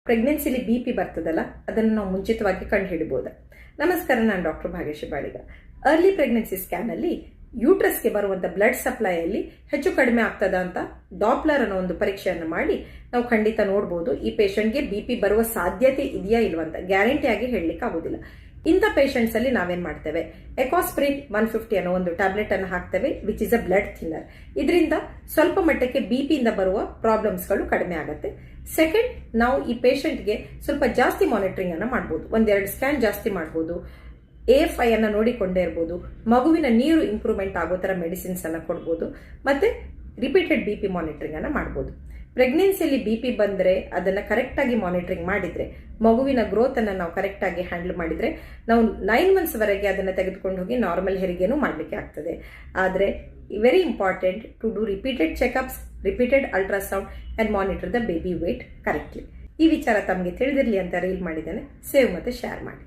ಪ್ರೆಗ್ನೆನ್ಸಿಲಿ BP ಬರ್ತದಲ್ಲ, ಅದನ್ನು ನಾವು ಮುಂಚಿತವಾಗಿ ಕಂಡುಹಿಡಿಬಹುದು. ನಮಸ್ಕಾರ, ನಾನು doctor Bhagyashree Baliga. Early pregnancy ಸ್ಕ್ಯಾನಲ್ಲಿ ಯೂಟ್ರಸ್ಗೆ ಬರುವಂಥ ಬ್ಲಡ್ ಸಪ್ಲೈಯಲ್ಲಿ ಹೆಚ್ಚು ಕಡಿಮೆ ಆಗ್ತದ ಅಂತ ಡಾಪ್ಲರ್ ಅನ್ನೋ ಒಂದು ಪರೀಕ್ಷೆಯನ್ನು ಮಾಡಿ ನಾವು ಖಂಡಿತ ನೋಡ್ಬೋದು. ಈ ಪೇಷಂಟ್ಗೆ BP ಬರುವ ಸಾಧ್ಯತೆ ಇದೆಯಾ ಇಲ್ವಂತ ಗ್ಯಾರಂಟಿಯಾಗಿ ಹೇಳಲಿಕ್ಕೆ ಆಗೋದಿಲ್ಲ. ಇಂಥ ಪೇಷಂಟ್ಸ್ ಅಲ್ಲಿ ನಾವೇನ್ ಮಾಡ್ತೇವೆ, ಎಕಾಸ್ಪ್ರಿನ್ 150 ಅನ್ನೋ ಒಂದು ಟ್ಯಾಬ್ಲೆಟ್ ಅನ್ನು ಹಾಕ್ತೇವೆ, which is a blood thinner. ಇದರಿಂದ ಸ್ವಲ್ಪ ಮಟ್ಟಕ್ಕೆ BP ಇಂದ ಬರುವ ಪ್ರಾಬ್ಲಮ್ಸ್ಗಳು ಕಡಿಮೆ ಆಗುತ್ತೆ. ಸೆಕೆಂಡ್, ನಾವು ಈ ಪೇಷಂಟ್ಗೆ ಸ್ವಲ್ಪ ಜಾಸ್ತಿ ಮಾನಿಟರಿಂಗ್ ಅನ್ನ ಮಾಡ್ಬೋದು, 1-2 ಸ್ಕ್ಯಾನ್ ಜಾಸ್ತಿ ಮಾಡ್ಬೋದು, AFI ಅನ್ನ ನೋಡಿಕೊಂಡೇ ಇರ್ಬೋದು, ಮಗುವಿನ ನೀರು ಇಂಪ್ರೂವ್ಮೆಂಟ್ ಆಗೋ ತರ ಮೆಡಿಸಿನ್ಸ್ ಅನ್ನ ಕೊಡ್ಬೋದು, ಮತ್ತೆ ರಿಪೀಟೆಡ್ BP ಮಾನಿಟರಿಂಗ್ ಅನ್ನ ಮಾಡ್ಬೋದು. ಪ್ರೆಗ್ನೆನ್ಸಿಯಲ್ಲಿ BP ಬಂದರೆ ಅದನ್ನು ಕರೆಕ್ಟಾಗಿ ಮಾನಿಟರಿಂಗ್ ಮಾಡಿದರೆ, ಮಗುವಿನ ಗ್ರೋತ್ ಅನ್ನು ನಾವು ಕರೆಕ್ಟಾಗಿ ಹ್ಯಾಂಡಲ್ ಮಾಡಿದರೆ, ನಾವು 9 ಮಂತ್ಸ್ ವರೆಗೆ ಅದನ್ನು ತೆಗೆದುಕೊಂಡು ಹೋಗಿ ನಾರ್ಮಲ್ ಹೆರಿಗೆನೂ ಮಾಡಲಿಕ್ಕೆ ಆಗ್ತದೆ. ಆದರೆ very important to do repeated checkups, repeated ultrasound and monitor the baby weight correctly. ಈ ವಿಚಾರ ತಮಗೆ ತಿಳಿದಿರಲಿ ಅಂತ ರೀಲ್ ಮಾಡಿದ್ದೇನೆ. ಸೇವ್ ಮತ್ತು ಶೇರ್ ಮಾಡಿ.